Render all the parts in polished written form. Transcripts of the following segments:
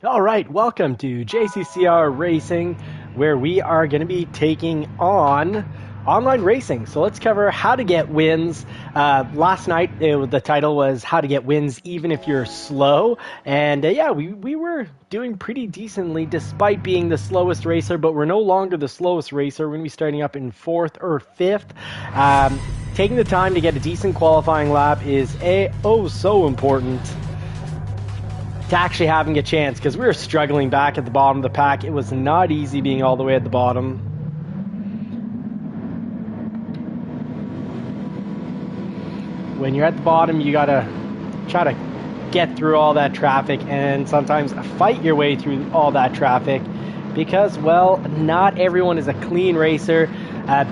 All right, welcome to JCCR Racing, where we are going to be taking on online racing. So let's cover how to get wins. Last night, the title was How to Get Wins Even If You're Slow. And yeah, we were doing pretty decently despite being the slowest racer, but we're no longer the slowest racer. We're going to be starting up in 4th or 5th. Taking the time to get a decent qualifying lap is so important to actually having a chance, because we were struggling back at the bottom of the pack. It was not easy being all the way at the bottom. When you're at the bottom, you gotta try to get through all that traffic and sometimes fight your way through all that traffic, because, well, not everyone is a clean racer.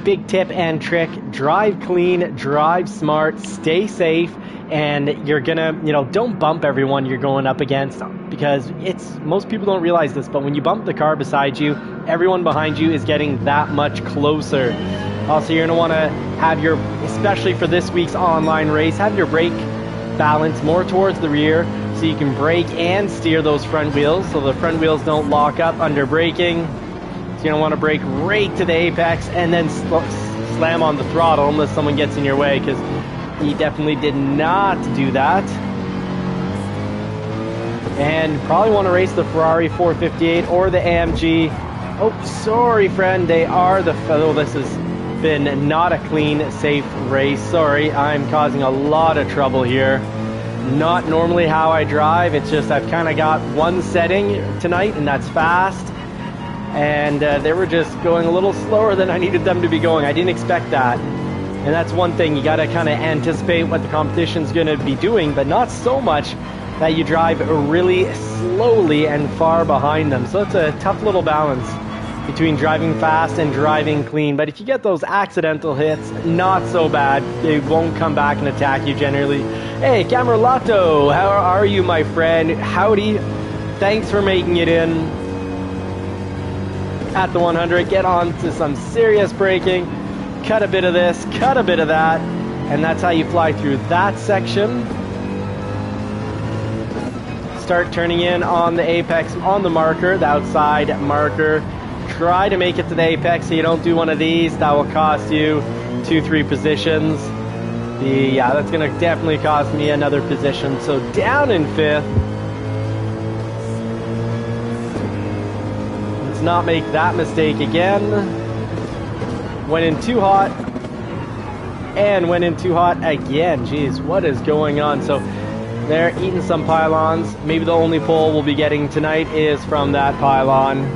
Big tip and trick: drive clean, drive smart, stay safe. And you're gonna, don't bump everyone you're going up against, because most people don't realize this, but when you bump the car beside you, everyone behind you is getting that much closer. Also, you're gonna want to have especially for this week's online race, have your brake balance more towards the rear so you can brake and steer those front wheels so the front wheels don't lock up under braking. So you're gonna want to brake right to the apex and then slam on the throttle unless someone gets in your way, because he definitely did not do that. And probably want to race the Ferrari 458 or the AMG. Oh, sorry, friend. They are this has been not a clean, safe race. Sorry, I'm causing a lot of trouble here. Not normally how I drive. It's just I've kind of got one setting tonight, and that's fast. And they were just going a little slower than I needed them to be going. I didn't expect that. And that's one thing, you got to kind of anticipate what the competition's going to be doing, but not so much that you drive really slowly and far behind them. So it's a tough little balance between driving fast and driving clean. But if you get those accidental hits, not so bad. They won't come back and attack you generally. Hey, Camerlato, how are you, my friend? Howdy. Thanks for making it in at the 100. Get on to some serious braking. Cut a bit of this, cut a bit of that, and that's how you fly through that section. Start turning in on the apex, on the marker, the outside marker. Try to make it to the apex so you don't do one of these. That will cost you 2-3 positions. That's going to definitely cost me another position. So down in 5th. Let's not make that mistake again. Went in too hot, and went in too hot again. Jeez, what is going on? So they're eating some pylons. Maybe the only pole we'll be getting tonight is from that pylon.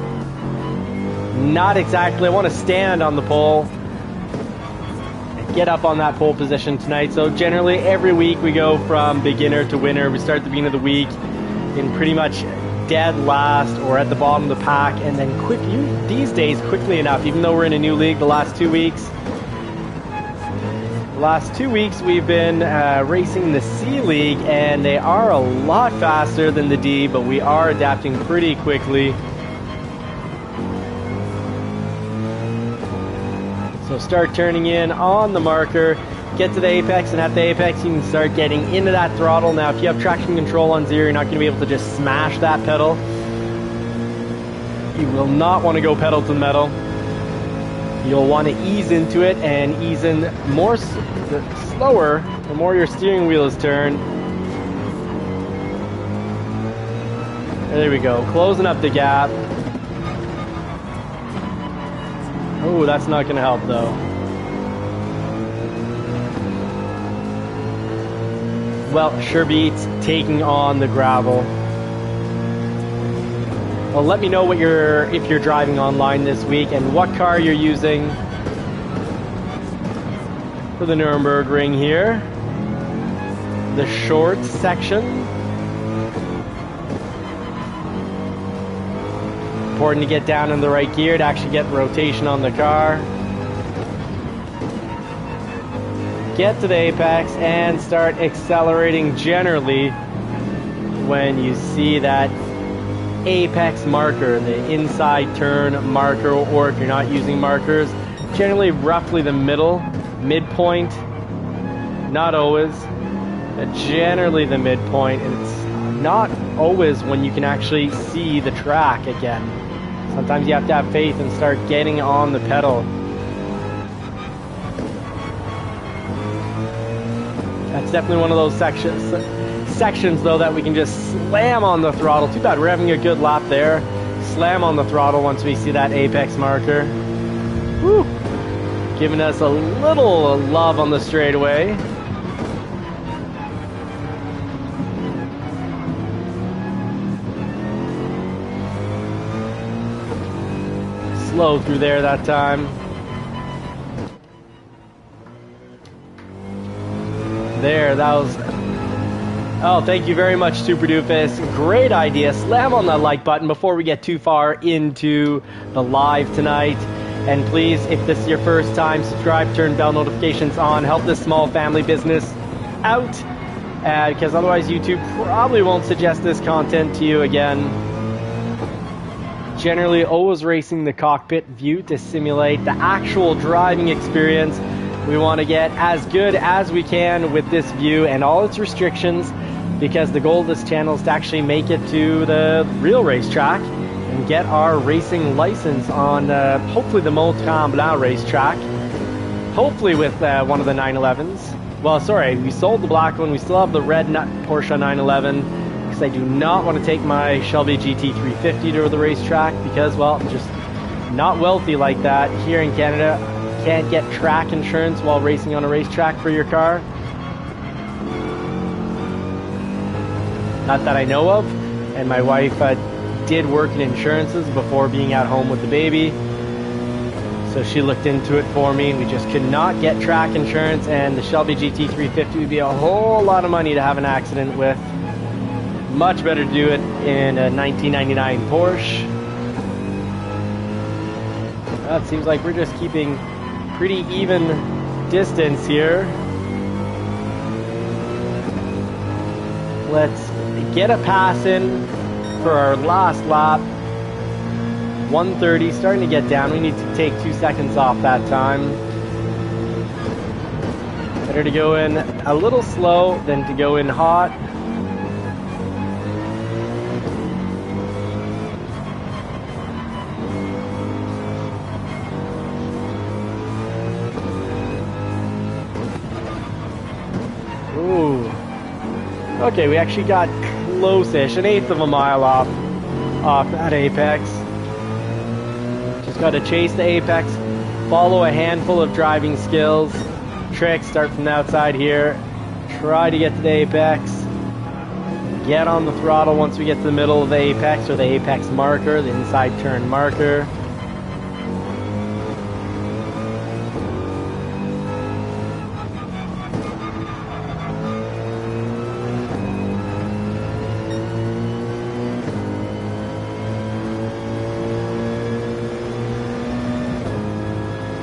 Not exactly. I want to stand on the pole and get up on that pole position tonight. So generally every week we go from beginner to winner. We start at the beginning of the week in pretty much dead last or at the bottom of the pack, and then these days quickly enough, even though we're in a new league, the last 2 weeks we've been racing the C League, and they are a lot faster than the D, but we are adapting pretty quickly. So start turning in on the marker, get to the apex, and at the apex you can start getting into that throttle. Now if you have traction control on 0, you're not going to be able to just smash that pedal. You will not want to go pedal to the metal. You'll want to ease into it and ease in more slower the more your steering wheel is turned. There we go, closing up the gap. Oh, that's not going to help though. Well, sure beats taking on the gravel. Well, let me know if you're driving online this week and what car you're using for the Nürburgring Ring here. The short section. Important to get down in the right gear to actually get rotation on the car. Get to the apex and start accelerating generally when you see that apex marker, the inside turn marker, or if you're not using markers, generally roughly the midpoint, not always, but generally the midpoint. And it's not always when you can actually see the track again. Sometimes you have to have faith and start getting on the pedal. That's definitely one of those sections though that we can just slam on the throttle. Too bad we're having a good lap there. Slam on the throttle once we see that apex marker. Woo! Giving us a little love on the straightaway. Slow through there that time. There, that was... Oh, thank you very much, Super Doofus. Great idea. Slam on that like button before we get too far into the live tonight. And please, if this is your first time, subscribe, turn bell notifications on, help this small family business out. Because otherwise YouTube probably won't suggest this content to you again. Generally always racing the cockpit view to simulate the actual driving experience. We want to get as good as we can with this view and all its restrictions, because the goal of this channel is to actually make it to the real racetrack and get our racing license on hopefully the Mont Tremblant racetrack, hopefully with one of the 911s. Well, sorry, we sold the black one, we still have the red Porsche 911. I do not want to take my Shelby GT350 to the racetrack because, well, I'm just not wealthy like that. Here in Canada, you can't get track insurance while racing on a racetrack for your car. Not that I know of. And my wife did work in insurances before being at home with the baby. So she looked into it for me. We just could not get track insurance, and the Shelby GT350 would be a whole lot of money to have an accident with. Much better to do it in a 1999 Porsche. Well, it seems like we're just keeping pretty even distance here. Let's get a pass in for our last lap. 130, starting to get down. We need to take 2 seconds off that time. Better to go in a little slow than to go in hot. Ooh. Okay, we actually got close-ish, 1/8 of a mile off that apex. Just got to chase the apex, follow a handful of driving skills, tricks, start from the outside here, try to get to the apex, get on the throttle once we get to the middle of the apex or the apex marker, the inside turn marker.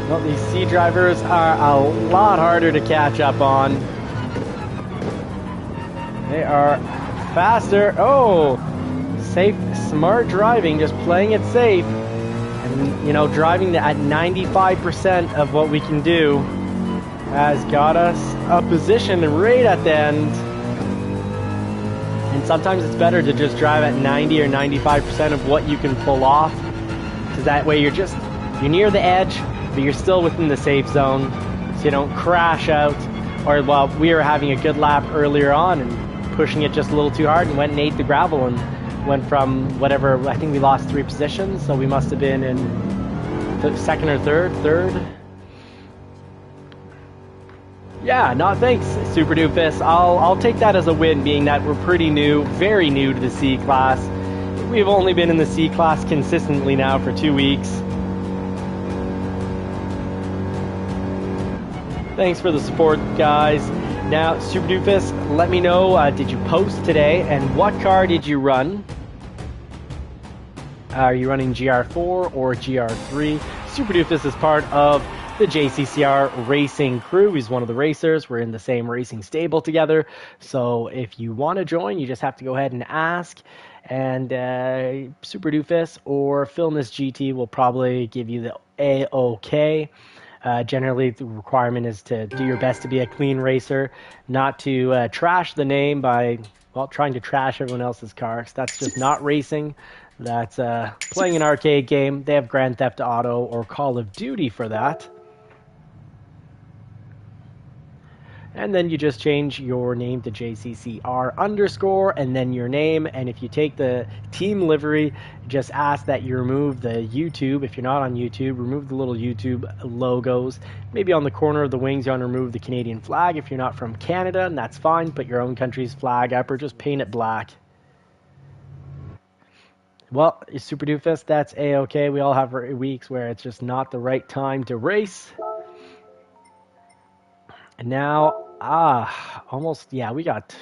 Well, these C drivers are a lot harder to catch up on. They are faster. Oh, safe, smart driving, just playing it safe. And, you know, driving at 95% of what we can do has got us a position right at the end. And sometimes it's better to just drive at 90 or 95% of what you can pull off. Because that way you're near the edge, but you're still within the safe zone, so you don't crash out. Or, well, we were having a good lap earlier on and pushing it just a little too hard and went and ate the gravel and went from whatever, I think we lost 3 positions, so we must have been in second or third. Yeah, no, thanks, Super Doofus. I'll take that as a win, being that we're pretty new, very new to the C class. We've only been in the C class consistently now for 2 weeks. Thanks for the support, guys. Now, Super Doofus, let me know, did you post today, and what car did you run? Are you running GR4 or GR3? Super Doofus is part of the JCCR racing crew. He's one of the racers. We're in the same racing stable together. So if you want to join, you just have to go ahead and ask. And Super Doofus or Filmness GT will probably give you the A-OK. Generally, the requirement is to do your best to be a clean racer, not to trash the name by, well, trying to trash everyone else's car. That's just not racing. That's playing an arcade game. They have Grand Theft Auto or Call of Duty for that. And then you just change your name to JCCR underscore and then your name. And if you take the team livery, just ask that you remove the YouTube. If you're not on YouTube, remove the little YouTube logos. Maybe on the corner of the wings, you want to remove the Canadian flag. If you're not from Canada, and that's fine. Put your own country's flag up or just paint it black. Well, Super Doofus, that's A-okay. We all have weeks where it's just not the right time to race. And now, almost, yeah, we got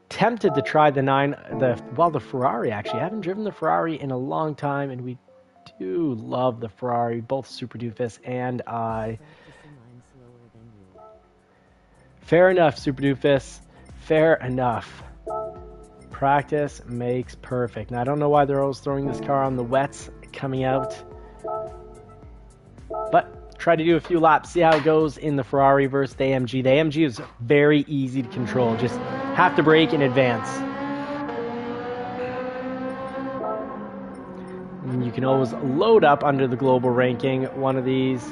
tempted to try the Ferrari, actually. I haven't driven the Ferrari in a long time, and we do love the Ferrari, both Super Doofus and I. Fair enough, Super Doofus. Fair enough. Practice makes perfect. Now, I don't know why they're always throwing this car on the wets coming out. But try to do a few laps, see how it goes in the Ferrari versus the AMG. The AMG is very easy to control. Just have to brake in advance. And you can always load up under the global ranking one of these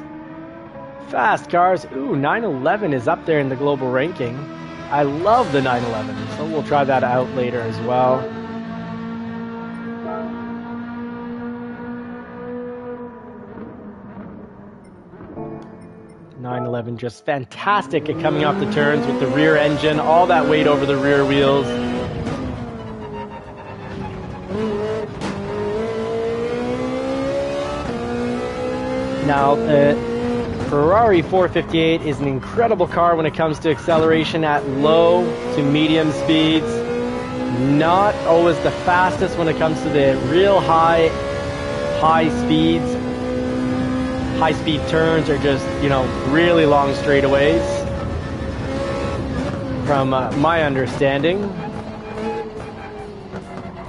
fast cars. Ooh, 911 is up there in the global ranking. I love the 911, so we'll try that out later as well. Just fantastic at coming off the turns with the rear engine, all that weight over the rear wheels. Now, the Ferrari 458 is an incredible car when it comes to acceleration at low to medium speeds. Not always the fastest when it comes to the real high speeds. High-speed turns are just, really long straightaways, from my understanding.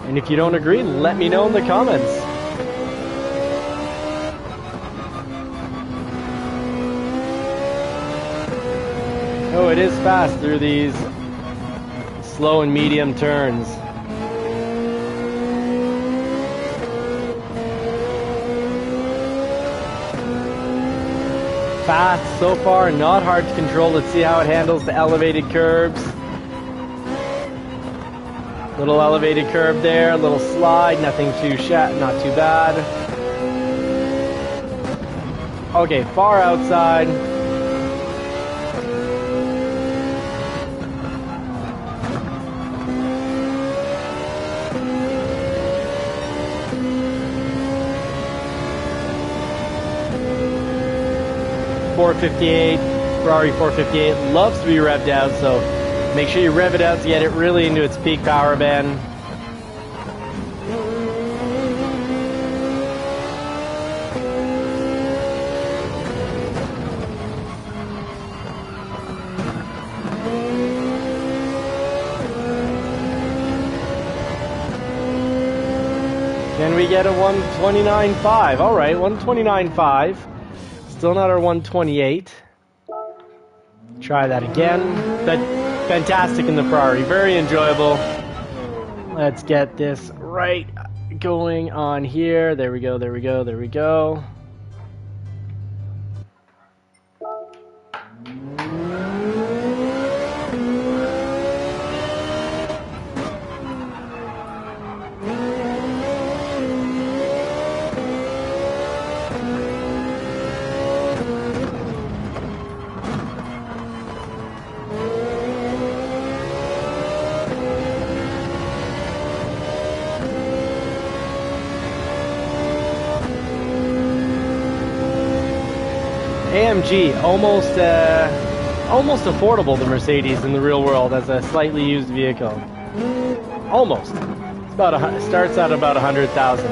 And if you don't agree, let me know in the comments. Oh, it is fast through these slow and medium turns. Fast so far, not hard to control. Let's see how it handles the elevated curbs. Little elevated curb there, a little slide, nothing not too bad. Okay, far outside. Ferrari 458 loves to be revved out, so make sure you rev it out to get it really into its peak power band. Can we get a 129.5? All right, 129.5. Still not our 128. Try that again. But fantastic in the Ferrari. Very enjoyable. Let's get this right going on here. There we go, there we go, there we go. AMG, almost affordable, the Mercedes in the real world as a slightly used vehicle. Almost. It's about starts at about 100,000.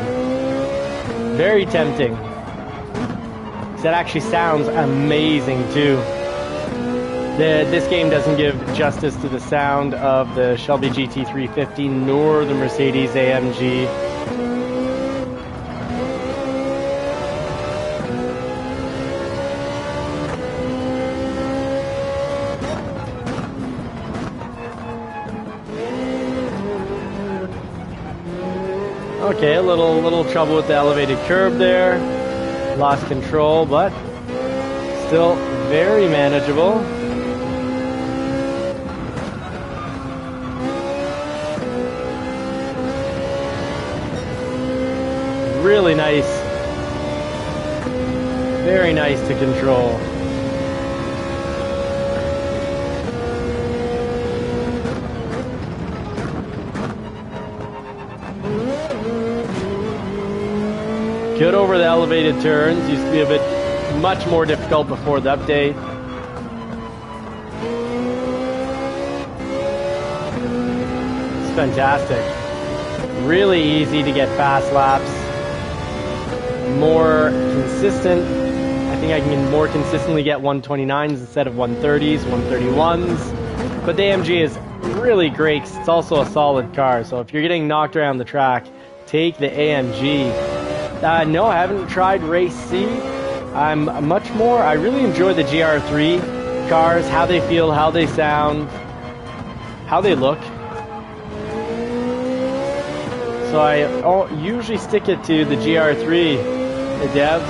Very tempting. That actually sounds amazing too. This game doesn't give justice to the sound of the Shelby GT350 nor the Mercedes AMG. Okay, a little trouble with the elevated curb there. Lost control, but still very manageable. Really nice. Very nice to control. Good over the elevated turns. Used to be a bit much more difficult before the update. It's fantastic. Really easy to get fast laps. More consistent. I think I can more consistently get 129s instead of 130s, 131s. But the AMG is really great because it's also a solid car. So if you're getting knocked around the track, take the AMG. No, I haven't tried Race C. I really enjoy the GR3 cars, how they feel, how they sound, how they look. So I usually stick it to the GR3, Dev.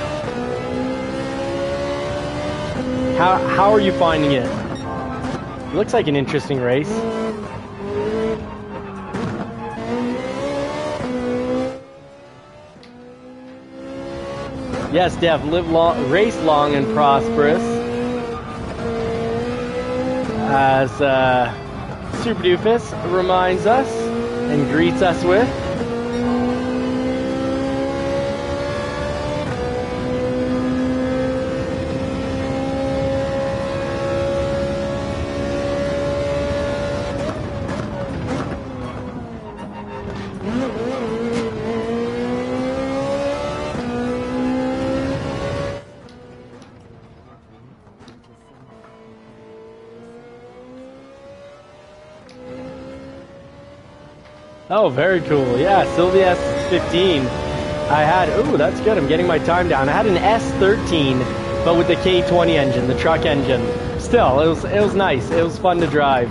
How are you finding it? It looks like an interesting race. Yes, Dev, live long, race long and prosperous. As Super Doofus reminds us and greets us with. Oh, very cool. Yeah, Sylvia S15. I had, ooh, that's good. I'm getting my time down. I had an S13, but with the K20 engine, the truck engine. Still, it was nice. It was fun to drive.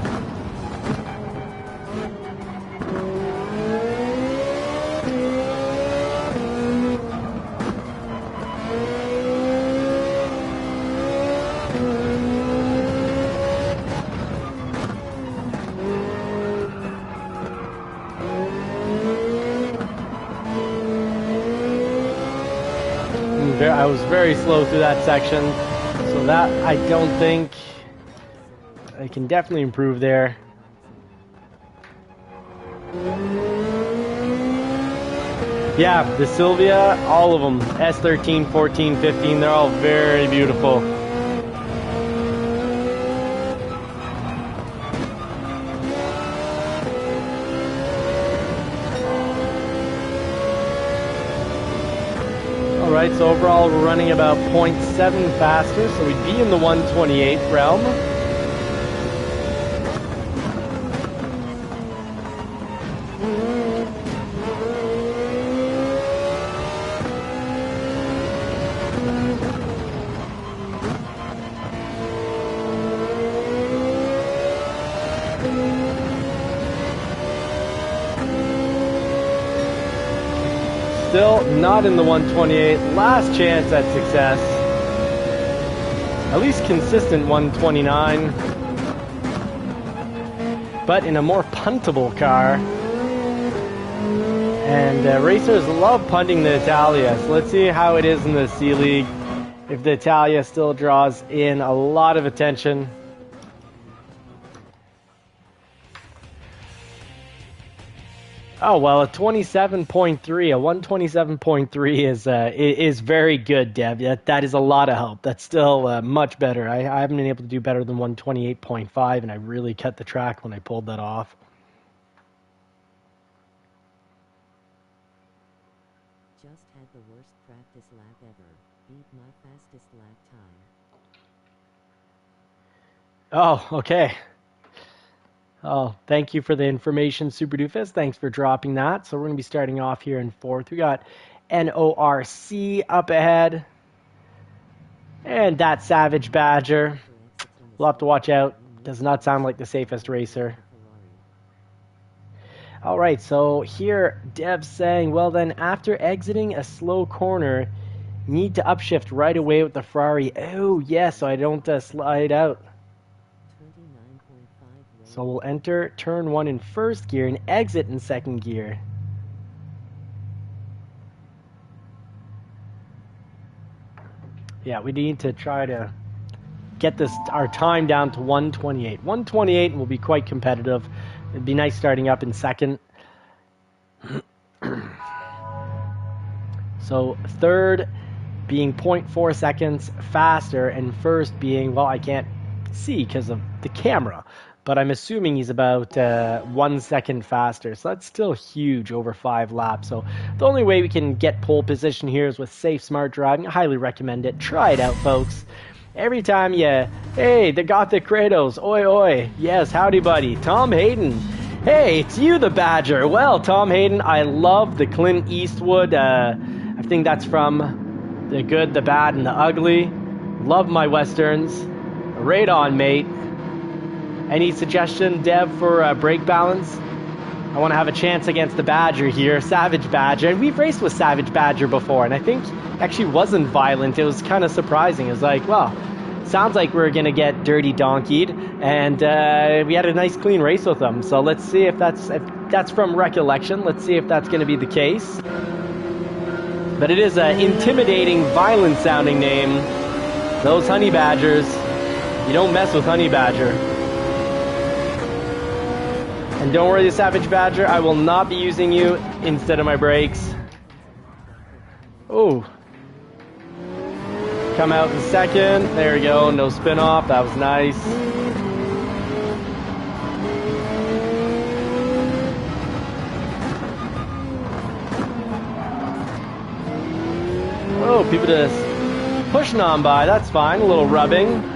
I was very slow through that section, so that I don't think I can definitely improve there. Yeah, the Sylvia, all of them, S13, 14, 15, they're all very beautiful. Alright, so overall we're running about 0.7 faster, so we'd be in the 128 realm. Still not in the 128. Last chance at success. At least consistent 129. But in a more puntable car. And racers love punting the Italia. So let's see how it is in the C League. If the Italia still draws in a lot of attention. Oh, well, a 27.3, a 127.3 is very good, Dev. That is a lot of help. That's still much better. I haven't been able to do better than 128.5, and I really cut the track when I pulled that off. Just had the worst practice lap ever. Beat my fastest lap time. Oh, okay. Oh, thank you for the information, Super Doofus. Thanks for dropping that. So we're going to be starting off here in fourth. We got NORC up ahead. And that Savage Badger. We'll have to watch out. Does not sound like the safest racer. All right, so here Dev's saying, well then, after exiting a slow corner, need to upshift right away with the Ferrari. Oh, yeah, so I don't slide out. 29.5 So we'll enter turn 1 in first gear and exit in second gear. Yeah, we need to try to get our time down to 128. 128 will be quite competitive. It'd be nice starting up in second. So third being 0.4 seconds faster, and first being, well, I can't see because of the camera, but I'm assuming he's about 1 second faster. So that's still huge over 5 laps. So the only way we can get pole position here is with safe, smart driving. I highly recommend it. Try it out, folks. Every time hey, the Gothic Kratos, oi oi, yes, howdy buddy, Tom Hayden. Hey, it's you, the Badger. Well, Tom Hayden, I love the Clint Eastwood. I think that's from The Good, the Bad, and the Ugly. Love my westerns. Right on, mate. Any suggestion, Dev, for brake balance? I want to have a chance against the Badger here, Savage Badger. And we've raced with Savage Badger before, and I think actually wasn't violent. It was kind of surprising. It was like, well, sounds like we're going to get dirty donkeyed. And we had a nice clean race with them. So let's see if that's from recollection. Let's see if that's going to be the case. But it is an intimidating, violent sounding name. Those honey badgers. You don't mess with honey badger. And don't worry, the Savage Badger, I will not be using you instead of my brakes. Oh. Come out in second. There we go. No spin off. That was nice. Oh, people just pushing on by. That's fine. A little rubbing.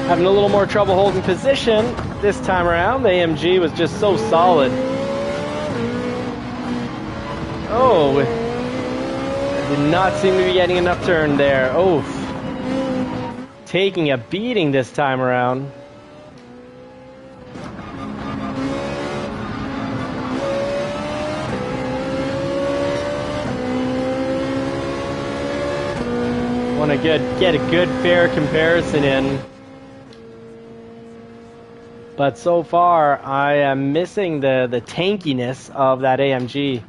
Having a little more trouble holding position this time around. The AMG was just so solid. Oh, did not seem to be getting enough turn there. Oh, taking a beating this time around. Want to get a good fair comparison in. But so far, I am missing the tankiness of that AMG.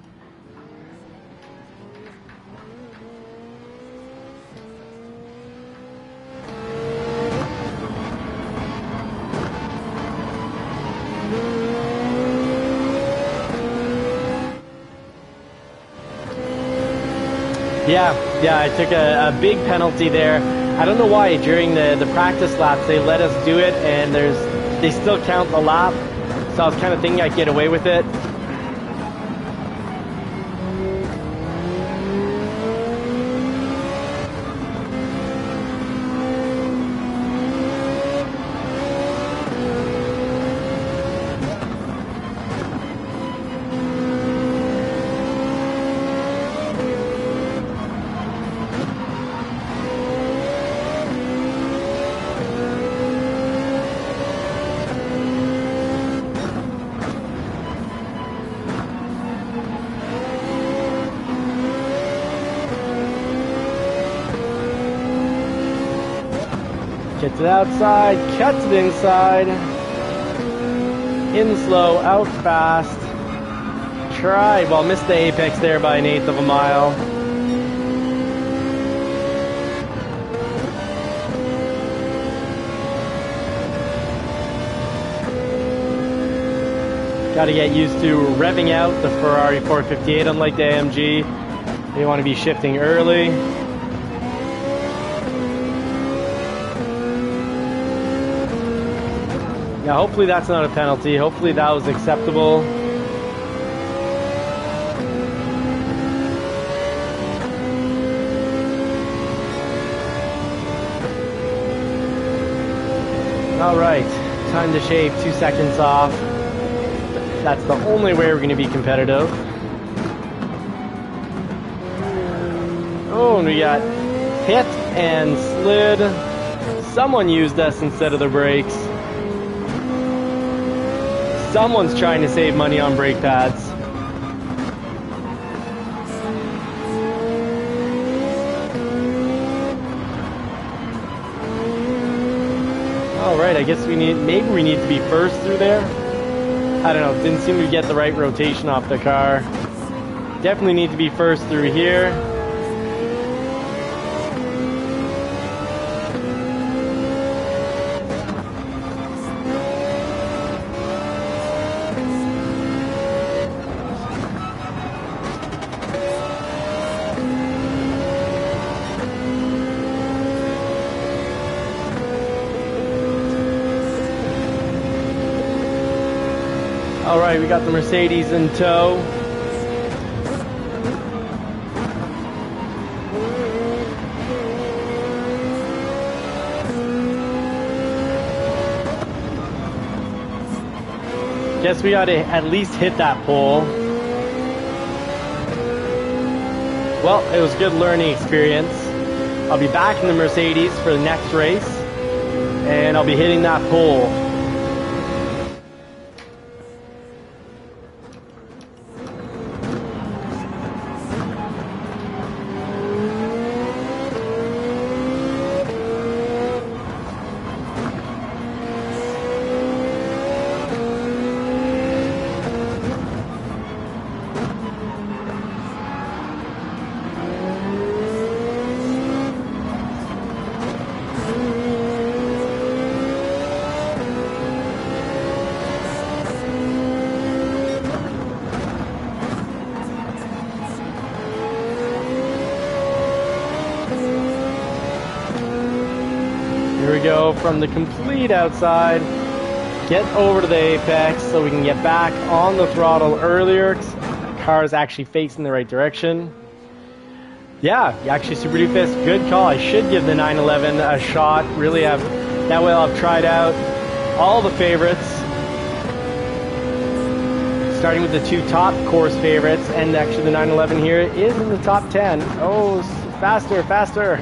Yeah, I took a big penalty there. I don't know why during the practice laps they let us do it, and they still count the lap. So I was kind of thinking I'd get away with it. Get to the outside, cut to the inside. In slow, out fast. Well, missed the apex there by 1/8 of a mile. Got to get used to revving out the Ferrari 458, unlike the AMG. They want to be shifting early. Now, hopefully that's not a penalty. Hopefully that was acceptable. All right, time to shave 2 seconds off. That's the only way we're going to be competitive. Oh, and we got hit and slid. Someone used us instead of the brakes. Someone's trying to save money on brake pads. Alright, I guess maybe we need to be first through there. I don't know, didn't seem to get the right rotation off the car. Definitely need to be first through here. Alright, we got the Mercedes in tow. Guess we gotta at least hit that pole. Well, it was a good learning experience. I'll be back in the Mercedes for the next race, and I'll be hitting that pole. Here we go from the complete outside. Get over to the apex so we can get back on the throttle earlier. The car is actually facing the right direction. Yeah, actually Super Doofus, good call. I should give the 911 a shot. Really have, that way I've tried out all the favorites. Starting with the two top course favorites, and actually the 911 here is in the top 10. Oh, faster, faster.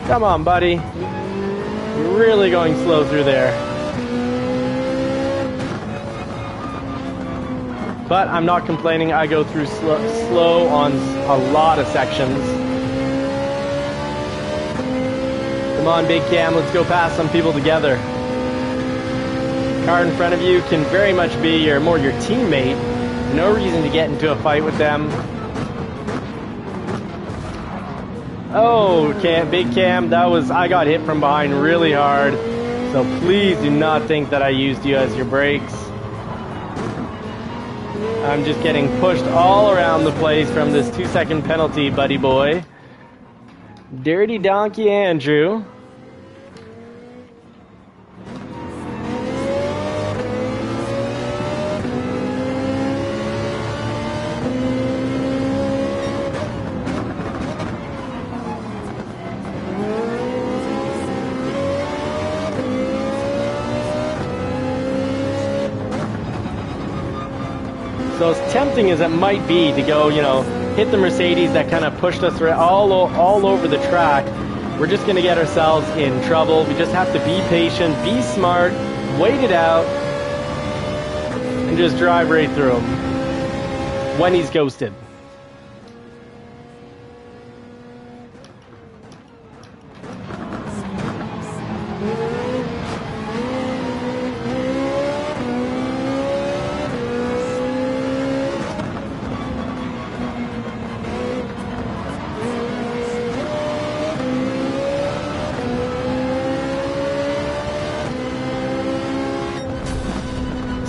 Come on, buddy. You're really going slow through there. But I'm not complaining. I go through slow on a lot of sections. Come on, Big Cam, let's go past some people together. Car in front of you can very much be more your teammate. No reason to get into a fight with them. Oh, Big Cam, I got hit from behind really hard. So please do not think that I used you as your brakes. I'm just getting pushed all around the place from this 2-second penalty, buddy boy. Dirty Donkey Andrew. So as tempting as it might be to go, hit the Mercedes that kind of pushed us all over the track, we're just going to get ourselves in trouble. We just have to be patient, be smart, wait it out, and just drive right through him when he's ghosted.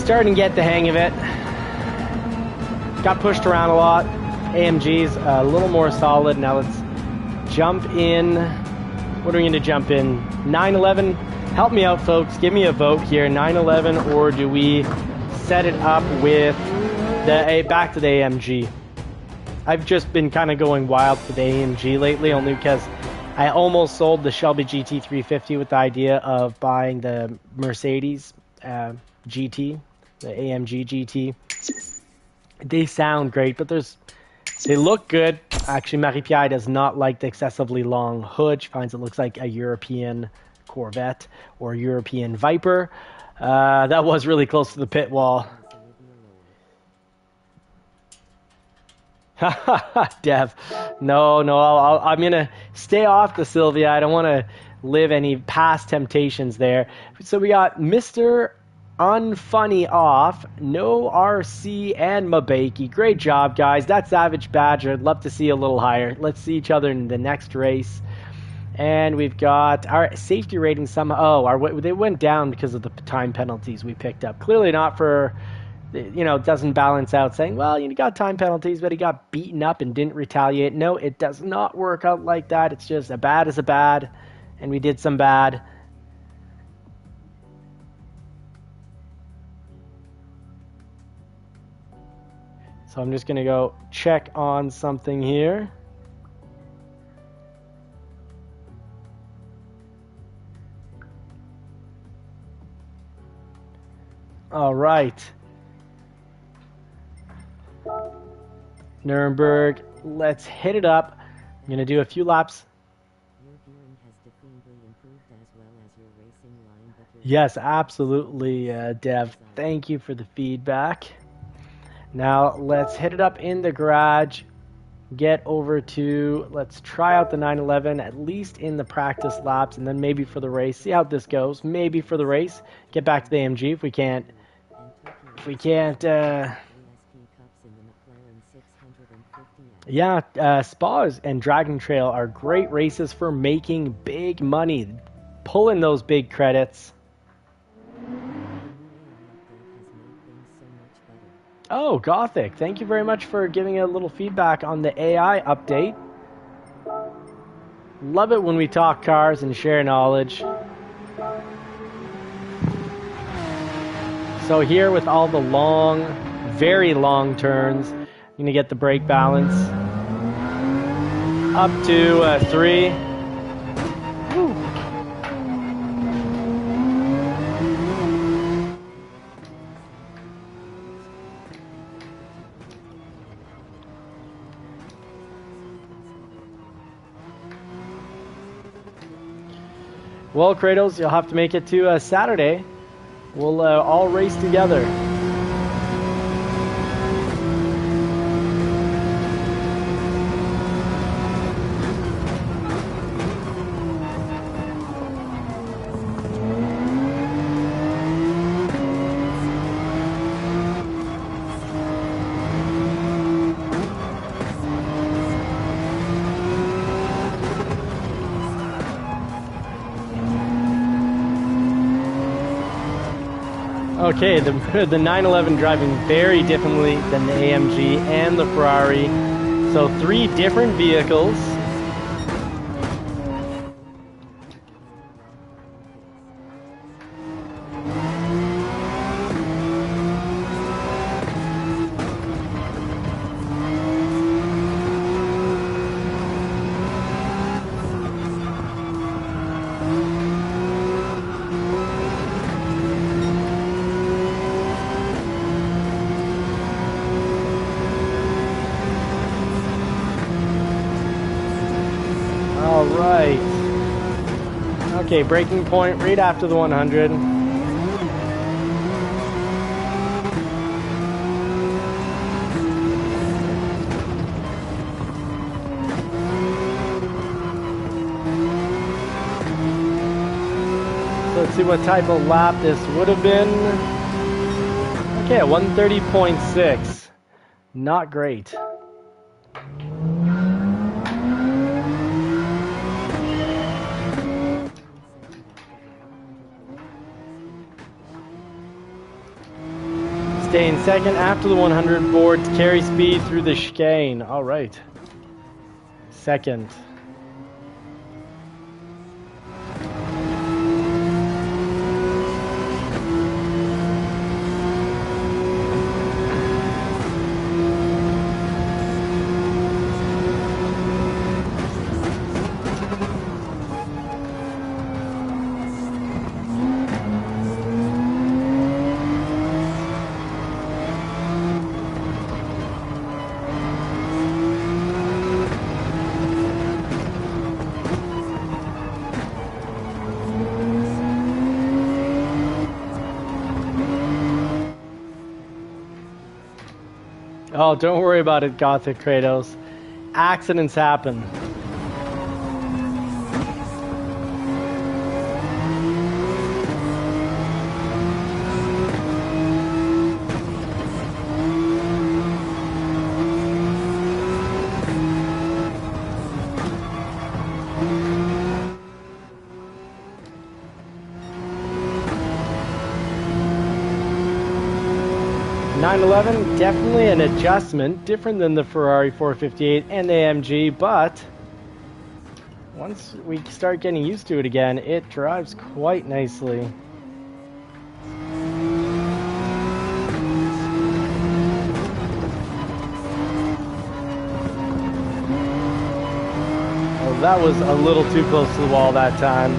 Starting to get the hang of it. Got pushed around a lot. AMG's a little more solid. Now let's jump in. What are we going to jump in? 911. Help me out, folks. Give me a vote here. 911, or do we set it up with back to the AMG? I've just been kind of going wild for the AMG lately, only because I almost sold the Shelby GT350 with the idea of buying the Mercedes GT. The AMG GT. They sound great, but they look good. Actually, Marie-Pierre does not like the excessively long hood. She finds it looks like a European Corvette or European Viper. That was really close to the pit wall. Dev, no, I'm gonna stay off the Sylvia. I don't want to live any past temptations there. So we got Mr. Unfunny off, no RC and Mabeki. Great job, guys. That's Savage Badger. I'd love to see a little higher. Let's see each other in the next race. And we've got our safety rating somehow. They went down because of the time penalties we picked up. Clearly not for, it doesn't balance out saying, well, you got time penalties, but he got beaten up and didn't retaliate. No, it does not work out like that. It's just a bad is a bad, and we did some bad. So I'm just going to go check on something here. All right. Nuremberg, let's hit it up. I'm going to do a few laps. Your gearing has definitely improved as well as your racing line, but your Yes, absolutely, Dev. Thank you for the feedback. Now, let's hit it up in the garage. Get over to, let's try out the 911, at least in the practice laps, and then maybe for the race. See how this goes. Maybe for the race. Get back to the AMG if we can't. If we can't, ASP cups in the McLaren 650. yeah, Spas and Dragon Trail are great races for making big money. Pulling those big credits. The new AI update has made things so much better. Oh, Gothic, thank you very much for giving a little feedback on the AI update. Love it when we talk cars and share knowledge. So here with all the long, very long turns, you're going to get the brake balance up to 3. Woo. Well, Kratos, you'll have to make it to Saturday. We'll all race together. Okay, the 911 driving very differently than the AMG and the Ferrari. So 3 different vehicles. All right. Okay, braking point right after the 100. So let's see what type of lap this would have been. Okay, 130.6. Not great. Stay in second after the 100 board to carry speed through the chicane. All right. Second. Oh, don't worry about it, Gothic Kratos. Accidents happen. .911, definitely an adjustment, different than the Ferrari 458 and the AMG, but once we start getting used to it again, it drives quite nicely. Oh, that was a little too close to the wall that time.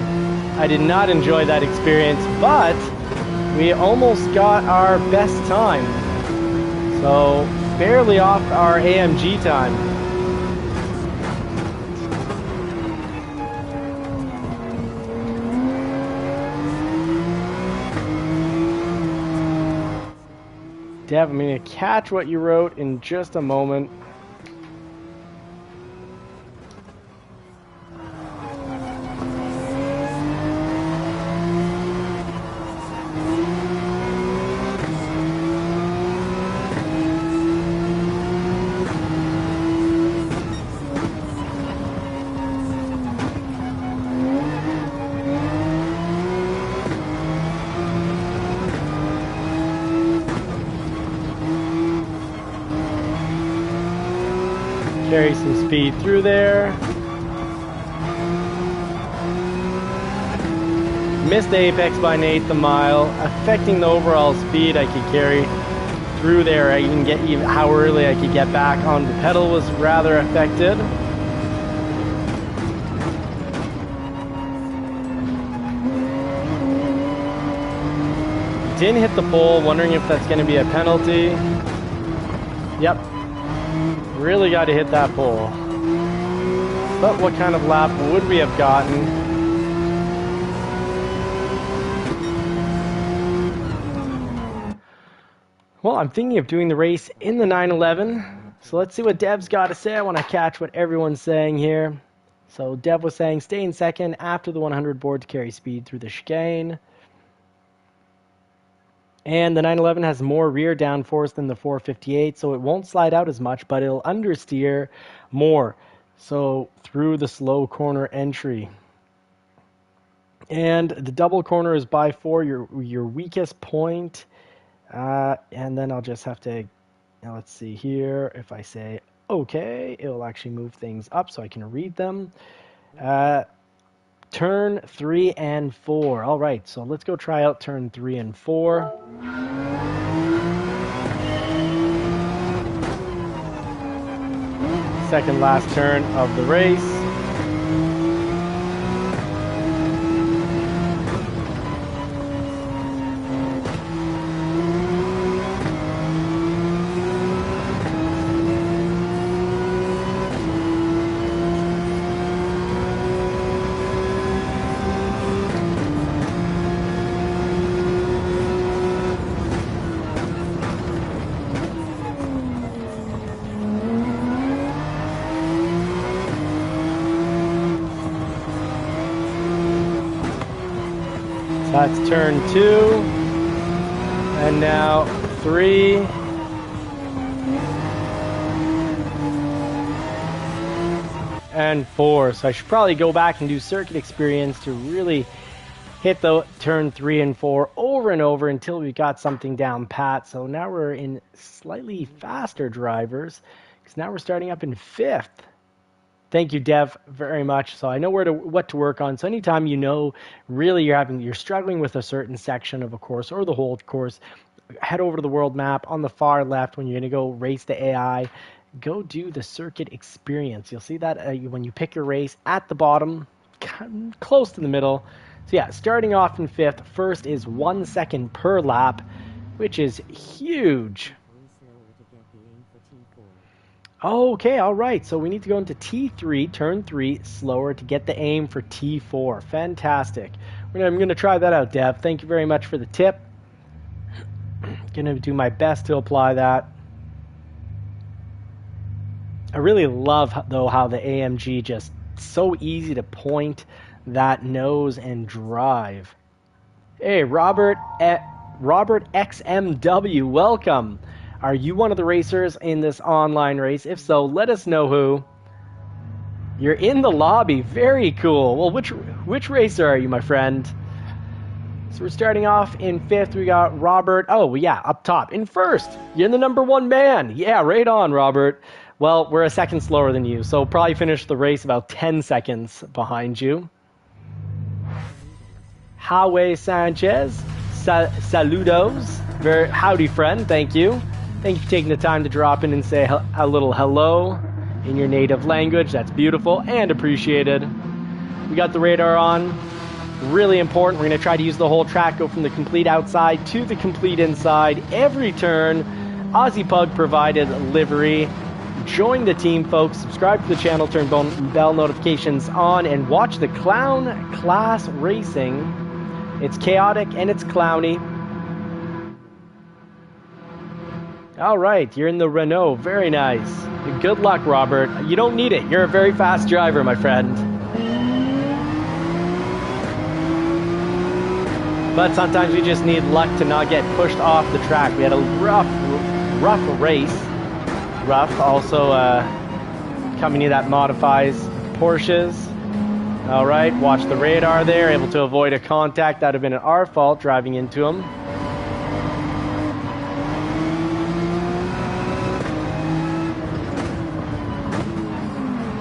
I did not enjoy that experience, but we almost got our best time. So, barely off our AMG time. Dev, I'm going to catch what you wrote in just a moment. Carry some speed through there. Missed the apex by an eighth a mile, affecting the overall speed I could carry through there. I even get how early I could get back on the pedal was rather affected. Didn't hit the pole, wondering if that's going to be a penalty. Yep. Really got to hit that pole. But what kind of lap would we have gotten? Well, I'm thinking of doing the race in the 911. So let's see what Dev's got to say. I want to catch what everyone's saying here. So Dev was saying stay in second after the 100 board to carry speed through the chicane. And the 911 has more rear downforce than the 458, so it won't slide out as much, but it'll understeer more. So through the slow corner entry. And the double corner is by 4 your weakest point. And then I'll just have to, now let's see here. If I say okay, it will actually move things up so I can read them. Turn 3 and 4. All right, so let's go try out turn 3 and 4. Second last turn of the race. That's turn 2, and now 3, and 4. So I should probably go back and do circuit experience to really hit the turn 3 and 4 over and over until we got something down pat. So now we're in slightly faster drivers, because now we're starting up in 5th. Thank you, Dev, very much. So I know what to work on. So anytime you know really you're struggling with a certain section of a course or the whole course, head over to the world map on the far left when you're going to go race the AI. Go do the circuit experience. You'll see that when you pick your race at the bottom, close to the middle. So yeah, starting off in 5th. First is 1 second per lap, which is huge. Okay, all right. So we need to go into T3, turn 3, slower to get the aim for T4. Fantastic. I'm going to try that out, Dev. Thank you very much for the tip. Going to do my best to apply that. I really love, though, how the AMG just so easy to point that nose and drive. Hey, Robert XMW, welcome. Are you one of the racers in this online race? If so, let us know who. You're in the lobby. Very cool. Well, which racer are you, my friend? So we're starting off in 5th. We got Robert. Oh, yeah, up top. In 1st. You're the number 1 man. Yeah, right on, Robert. Well, we're a second slower than you, so probably finish the race about 10 seconds behind you. Howe Sanchez. Saludos. Very howdy, friend. Thank you. Thank you for taking the time to drop in and say a little hello in your native language. That's beautiful and appreciated. We got the radar on. Really important. We're going to try to use the whole track, go from the complete outside to the complete inside. Every turn, Aussie Pug provided livery. Join the team, folks. Subscribe to the channel, turn bell notifications on, and watch the Clown Class Racing. It's chaotic and it's clowny. All right, you're in the Renault. Very nice. Good luck, Robert. You don't need it. You're a very fast driver, my friend. But sometimes we just need luck to not get pushed off the track. We had a rough race. Rough, also a company that modifies Porsches. All right, watch the radar there. Able to avoid a contact. That would have been our fault driving into him.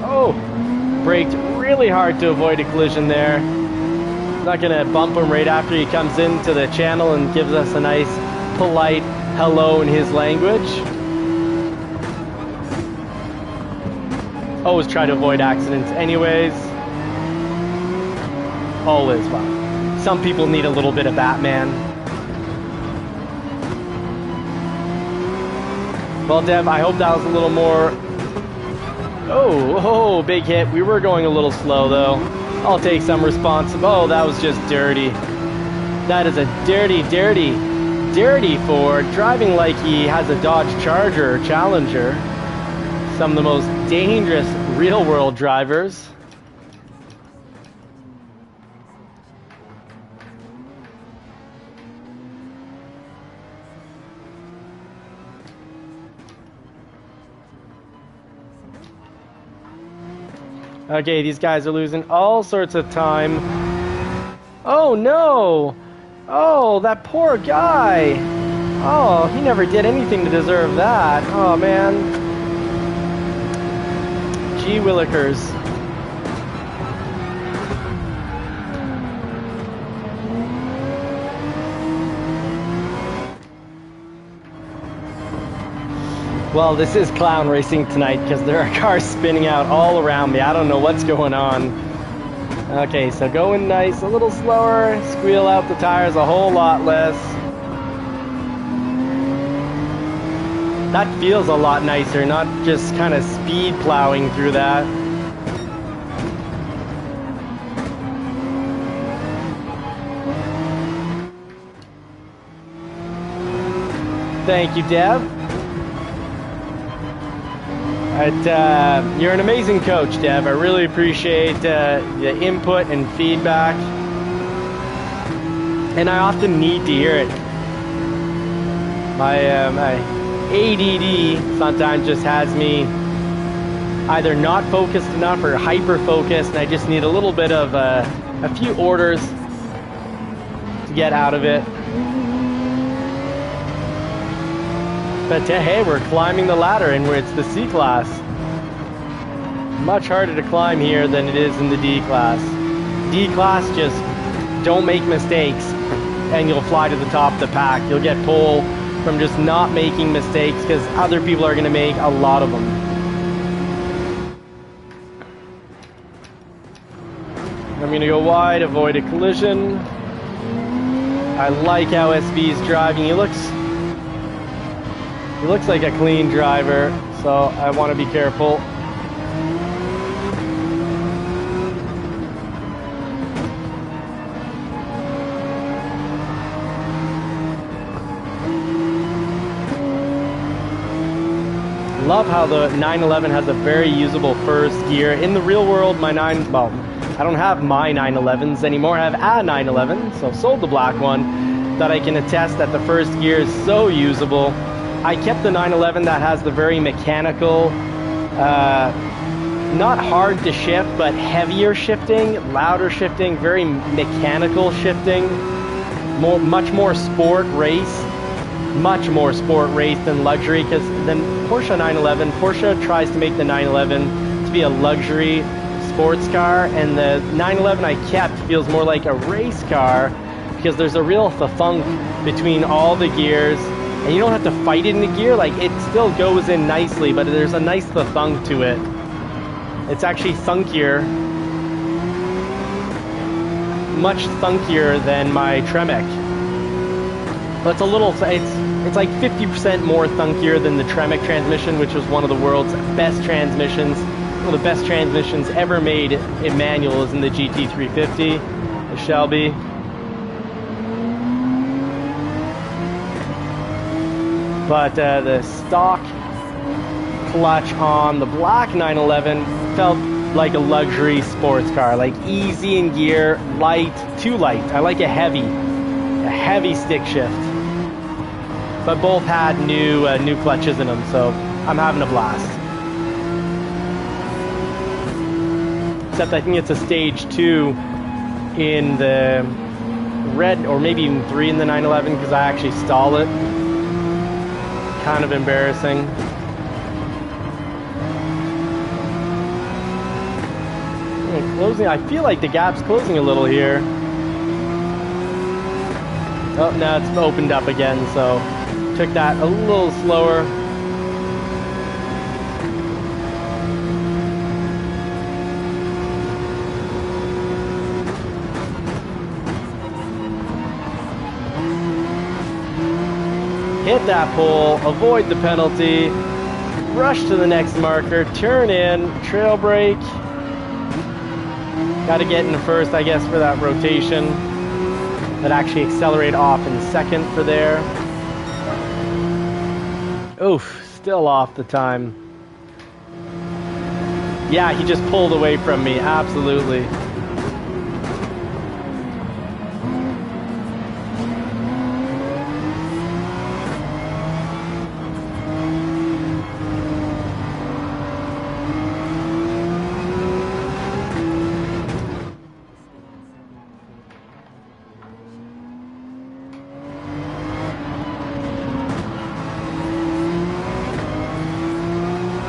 Oh, braked really hard to avoid a collision there. Not gonna bump him right after he comes into the channel and gives us a nice, polite hello in his language. Always try to avoid accidents anyways. Always. Well, some people need a little bit of Batman. Well, Dev, I hope that was a little more... Oh, big hit. We were going a little slow though. I'll take some responsibility. Oh, that was just dirty. That is a dirty Ford, driving like he has a Dodge Charger or Challenger. Some of the most dangerous real-world drivers. Okay, these guys are losing all sorts of time. Oh no! Oh, that poor guy! Oh, he never did anything to deserve that. Oh man. Gee willikers. Well, this is clown racing tonight because there are cars spinning out all around me. I don't know what's going on. Okay, so going nice, a little slower, squeal out the tires a whole lot less. That feels a lot nicer, not just kind of speed plowing through that. Thank you, Dev. You're an amazing coach, Dev. I really appreciate the input and feedback. And I often need to hear it. My ADD sometimes just has me either not focused enough or hyper-focused, and I just need a little bit of a few orders to get out of it. But hey, we're climbing the ladder, and it's the C class. Much harder to climb here than it is in the D class. D class, just don't make mistakes, and you'll fly to the top of the pack. You'll get pole from just not making mistakes, because other people are going to make a lot of them. I'm going to go wide, avoid a collision. I like how SB is driving. He looks like a clean driver, so I want to be careful. love how the 911 has a very usable first gear. In the real world, my 9, well, I don't have my 911s anymore. I have a 911, so sold the black one, that I can attest that the first gear is so usable. I kept the 911 that has the very mechanical, not hard to shift, but heavier shifting, louder shifting, very mechanical shifting, much more sport race. Much more sport race than luxury, because the Porsche 911, Porsche tries to make the 911 to be a luxury sports car, and the 911 I kept feels more like a race car, because there's a real thunk between all the gears, and you don't have to fight it in the gear. Like, it still goes in nicely, but there's a nice thunk to it. It's actually thunkier, much thunkier than my Tremec. But it's like 50% more thunkier than the Tremec transmission, which was one of the world's best transmissions. One of the best transmissions ever made in manual is in the GT350, the Shelby. But the stock clutch on the black 911 felt like a luxury sports car, like easy in gear, light, too light. I like a heavy stick shift. But both had new clutches in them, so I'm having a blast. Except I think it's a stage 2 in the red, or maybe even 3 in the 911, because I actually stall it. Kind of embarrassing. Closing. I feel like the gap's closing a little here. Oh, now it's opened up again, so took that a little slower. Hit that pole, avoid the penalty, rush to the next marker, turn in, trail brake. Got to get in first, I guess, for that rotation. That actually accelerate off in second for there. Oof, still off the time. Yeah, he just pulled away from me, absolutely.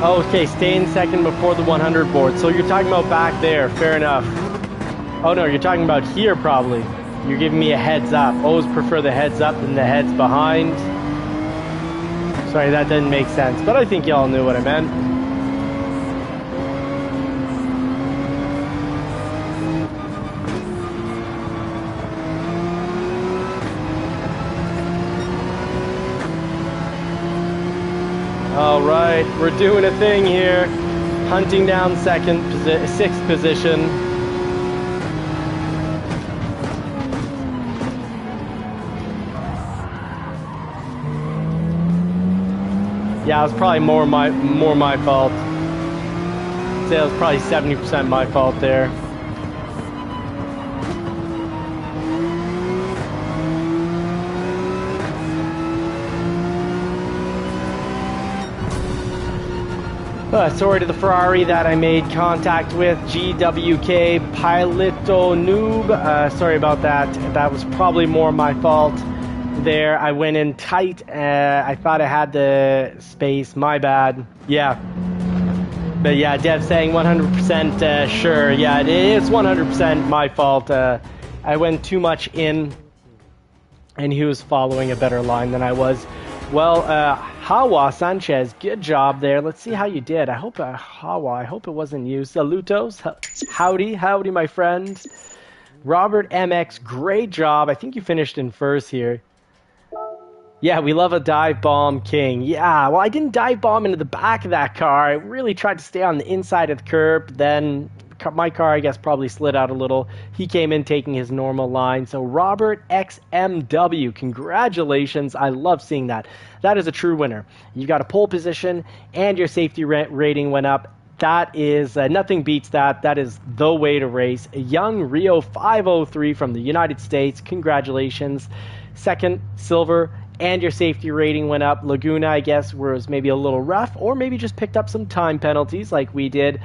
Okay, stay in second before the 100 board. So you're talking about back there, fair enough. Oh no, you're talking about here probably. You're giving me a heads up. Always prefer the heads up than the heads behind. Sorry, that didn't make sense, but I think y'all knew what I meant. All right, we're doing a thing here. Hunting down sixth position. Yeah, it was probably more my fault. I'd say it was probably 70% my fault there. Sorry to the Ferrari that I made contact with. GWK Piloto Noob. Sorry about that. That was probably more my fault there. I went in tight. I thought I had the space. My bad. Yeah. But yeah, Dev saying 100% sure. Yeah, it is 100% my fault. I went too much in, and he was following a better line than I was. Well, Hawa Sanchez, good job there. Let's see how you did. I hope, Hawa, I hope it wasn't you. Salutos. Howdy, my friend. Robert MX, great job. I think you finished in first here. Yeah, we love a dive bomb king. Yeah, well, I didn't dive bomb into the back of that car. I really tried to stay on the inside of the curb. Then the my car, I guess, probably slid out a little. He came in taking his normal line. So Robert XMW, congratulations. I love seeing that. That is a true winner. You got a pole position and your safety rating went up. That is, nothing beats that. That is the way to race. Young Rio 503 from the United States, congratulations. Second, silver, and your safety rating went up. Laguna, I guess, was maybe a little rough, or maybe just picked up some time penalties like we did.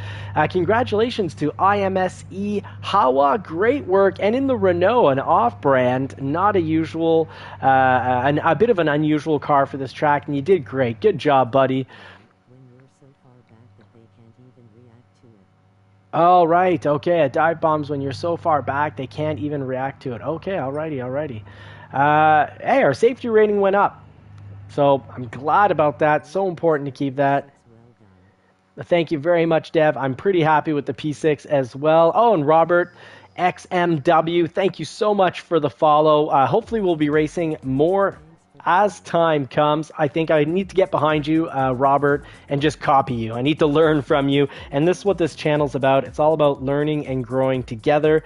Congratulations to IMSE Hawa, great work. And in the Renault, an off-brand, not a usual, a bit of an unusual car for this track, and you did great. Good job, buddy. All right, okay, a dive bombs when you're so far back they can't even react to it. Okay, alrighty. Hey, our safety rating went up, so I'm glad about that. So important to keep that. Thank you very much, Dev. I'm pretty happy with the P6 as well. Oh, and Robert XMW, thank you so much for the follow. Hopefully we'll be racing more as time comes. I think I need to get behind you, Robert, and just copy you. I need to learn from you, and this is what this channel's about. It's all about learning and growing together.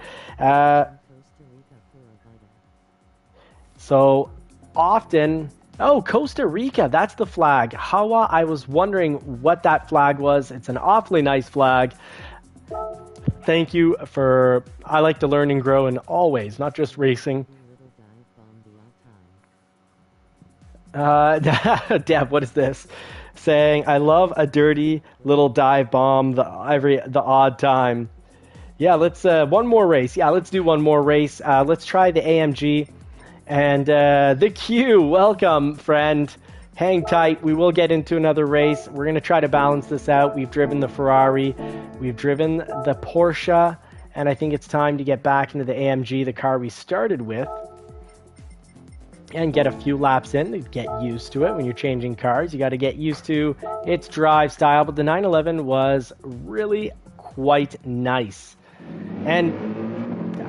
So often, oh, Costa Rica, that's the flag. Hawa, I was wondering what that flag was. It's an awfully nice flag. Thank you for, I like to learn and grow in all ways, not just racing. Deb, what is this? Saying, I love a dirty little dive bomb the odd time. Yeah, let's, one more race. Yeah, let's do one more race. Let's try the AMG. And the Q, welcome, friend. Hang tight. We will get into another race. We're going to try to balance this out. We've driven the Ferrari. We've driven the Porsche. And I think it's time to get back into the AMG, the car we started with. And get a few laps in to get used to it. When you're changing cars, you got to get used to its drive style. But the 911 was really quite nice. And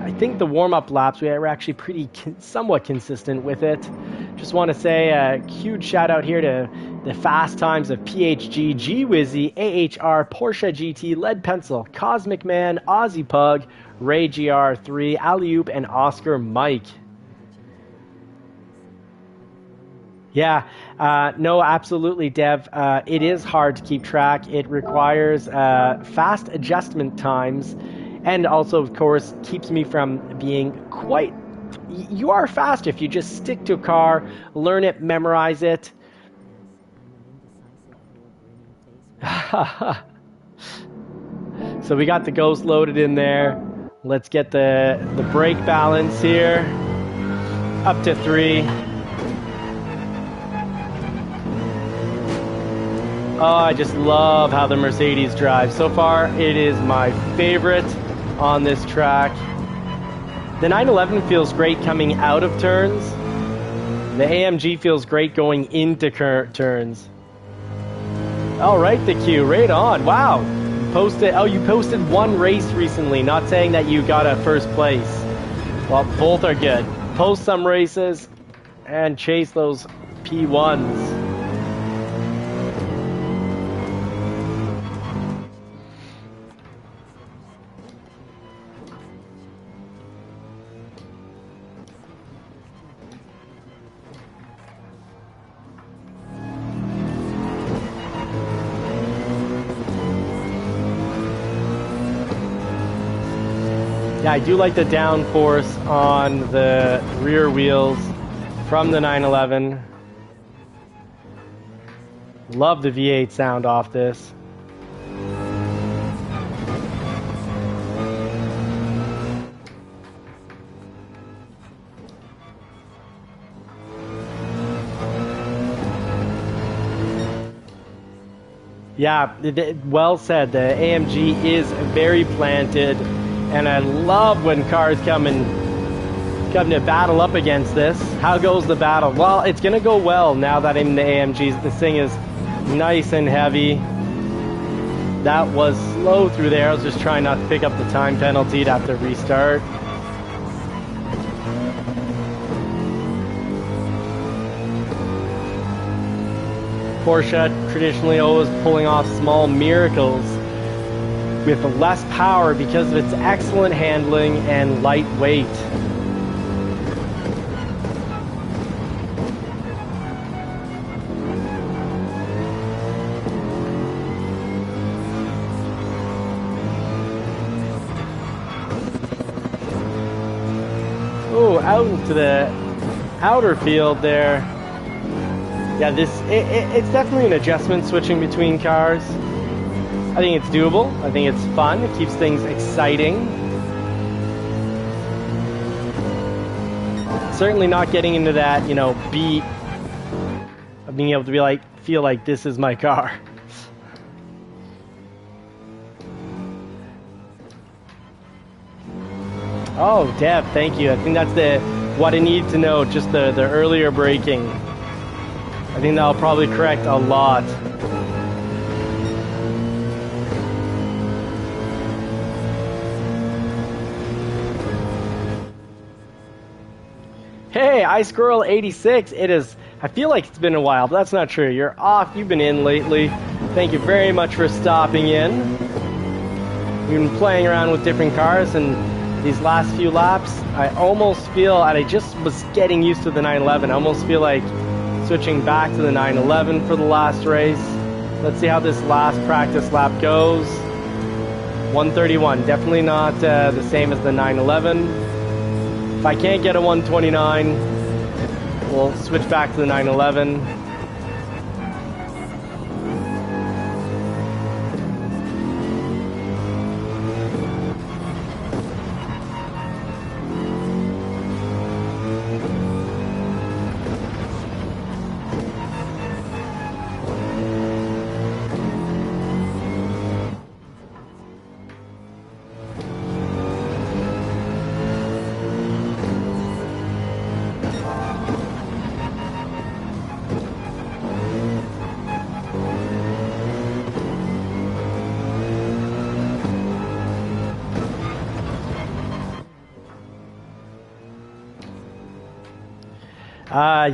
I think the warm-up laps, we were actually pretty somewhat consistent with it. Just want to say a huge shout out here to the fast times of PHG, G-Wizzy, AHR, Porsche GT, Lead Pencil, Cosmic Man, Aussie Pug, Ray GR3, Alley-Oop, and Oscar Mike. Yeah, no, absolutely, Dev. It is hard to keep track. It requires fast adjustment times, and also, of course, keeps me from being quite... You are fast if you just stick to a car, learn it, memorize it. So we got the Ghost loaded in there. Let's get the brake balance here. Up to 3. Oh, I just love how the Mercedes drives. So far, it is my favorite on this track. The 911 feels great coming out of turns. The AMG feels great going into turns. All right, the Q, right on. Wow. You posted one race recently, not saying that you got a first place. Well, both are good. Post some races and chase those P1s. Yeah, I do like the downforce on the rear wheels from the 911. Love the V8 sound off this. Yeah, well said. The AMG is very planted. And I love when cars come to battle up against this. How goes the battle? Well, it's going to go well now that I'm in the AMGs. This thing is nice and heavy. That was slow through there. I was just trying not to pick up the time penalty to have to restart. Porsche traditionally always pulling off small miracles. with less power because of its excellent handling and lightweight. Oh, out into the outer field there. Yeah, it's definitely an adjustment switching between cars. I think it's doable. I think it's fun. It keeps things exciting. Certainly not getting into that, you know, beat of being able to be like, feel like this is my car. Oh, Dev, thank you. I think that's what I need to know, just the earlier braking. I think that'll probably correct a lot. Hey, iSquirrel86, it is, I feel like it's been a while, but that's not true. You're off, you've been in lately. Thank you very much for stopping in. We've been playing around with different cars, and these last few laps, I almost feel, and I just was getting used to the 911, I almost feel like switching back to the 911 for the last race. Let's see how this last practice lap goes. 131, definitely not the same as the 911. If I can't get a 129, we'll switch back to the 911.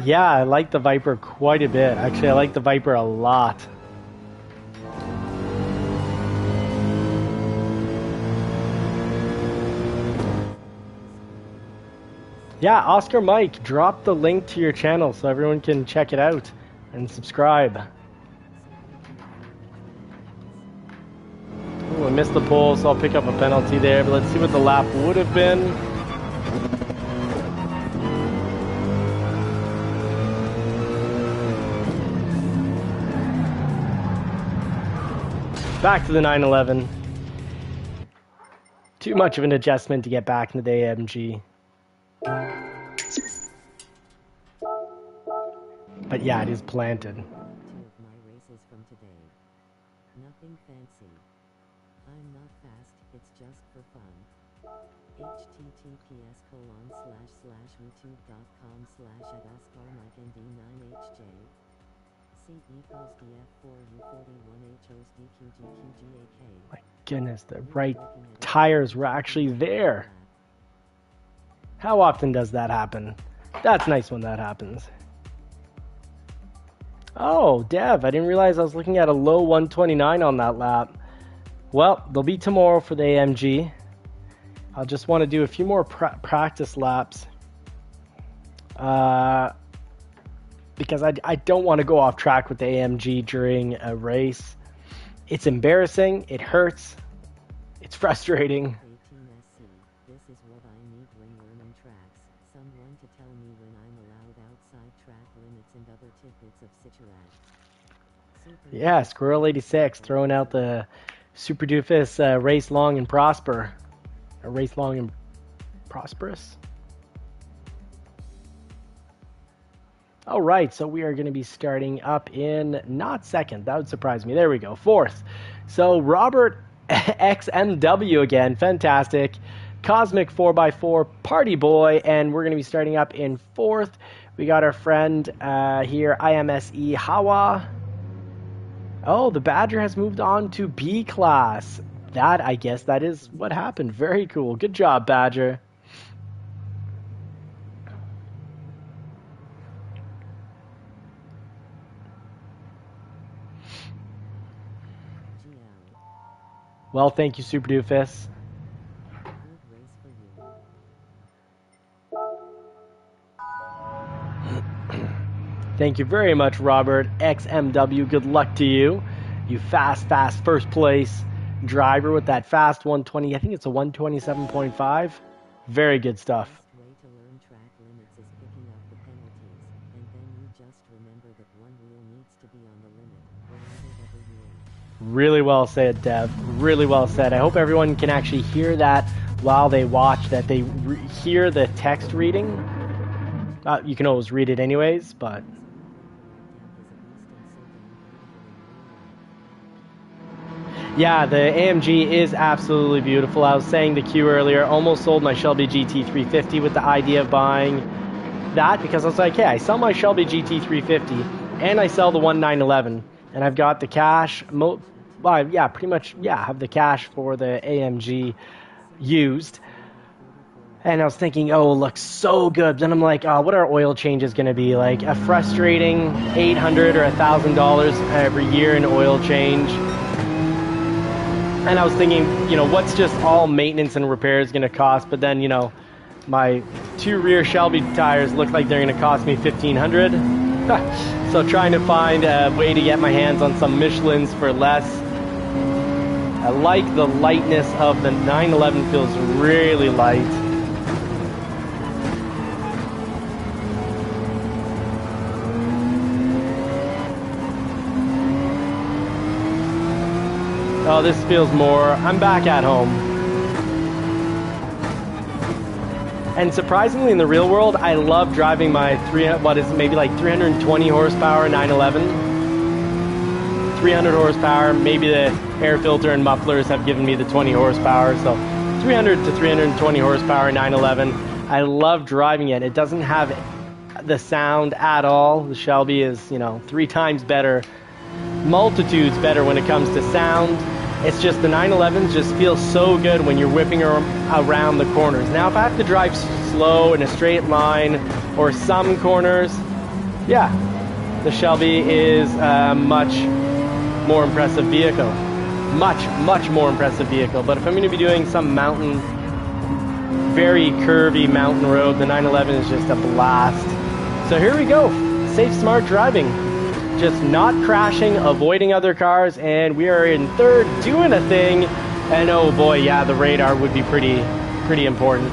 Yeah, I like the Viper quite a bit. Actually, I like the Viper a lot. Yeah, Oscar Mike, drop the link to your channel so everyone can check it out and subscribe. Ooh, I missed the pole, so I'll pick up a penalty there, but let's see what the lap would have been. Back to the 911. Too much of an adjustment to get back into the AMG. But yeah, it is planted. Two of my races from today. Nothing fancy. I'm not fast, it's just for fun. https://youtube.com/@ascarmikend9hj C equals DF4U41HOSDQGQGAK. My goodness, the right tires were actually there. How often does that happen? That's nice when that happens. Oh, Dev, I didn't realize I was looking at a low 129 on that lap. Well, they'll be tomorrow for the AMG. I'll just want to do a few more practice laps. Because I don't want to go off track with the AMG during a race. It's embarrassing, it hurts, it's frustrating. 18SC, this is what I need when learning tracks. Someone to tell me when I'm allowed outside track limits and other tidbits of Situat. Yeah, Squirrel86 throwing out the Super Doofus race long and prosper. A race long and prosperous. All right, so we are going to be starting up in not second. That would surprise me. There we go, fourth. So Robert XMW again, fantastic. Cosmic 4x4 Party Boy, and we're going to be starting up in fourth. We got our friend here, IMSE Hawa. Oh, the Badger has moved on to B class. That, I guess, that is what happened. Very cool. Good job, Badger. Well, thank you, Super Doofus. Good race for you. Thank you very much, Robert XMW. Good luck to you. You fast first place driver with that fast 120. I think it's a 127.5. Very good stuff. Best way to learn track limits is picking up the penalties, and then you just remember that one wheel needs to be on the limit, wherever you aim. Really well said, Dev. Really well said. I hope everyone can actually hear that while they watch, that they hear the text reading. You can always read it anyways, but... Yeah, the AMG is absolutely beautiful. I was saying to Q earlier, almost sold my Shelby GT350 with the idea of buying that, because I was like, hey, I sell my Shelby GT350 and I sell the 1911, and I've got the cash, yeah, pretty much, yeah, I have the cash for the AMG used. And I was thinking, oh, it looks so good. Then I'm like, oh, what are oil changes going to be? Like a frustrating $800 or $1,000 every year in oil change. And I was thinking, you know, what's just all maintenance and repairs going to cost? But then, you know, my two rear Shelby tires look like they're going to cost me $1,500. So trying to find a way to get my hands on some Michelins for less. I like the lightness of the 911, feels really light. Oh, this feels more... I'm back at home. And surprisingly, in the real world, I love driving my 320 horsepower 911. 300 horsepower, maybe the air filter and mufflers have given me the 20 horsepower. So 300 to 320 horsepower 911. I love driving it. It doesn't have the sound at all. The Shelby is, you know, 3 times better. Multitudes better when it comes to sound. It's just the 911s just feel so good when you're whipping around the corners. Now, if I have to drive slow in a straight line or some corners, yeah, the Shelby is a much more impressive vehicle. Much more impressive vehicle. But if I'm going to be doing some mountain, very curvy mountain road, the 911 is just a blast. So here we go. Safe, smart driving. Just not crashing, avoiding other cars, and we are in third, doing a thing. And oh boy, yeah, the radar would be pretty important.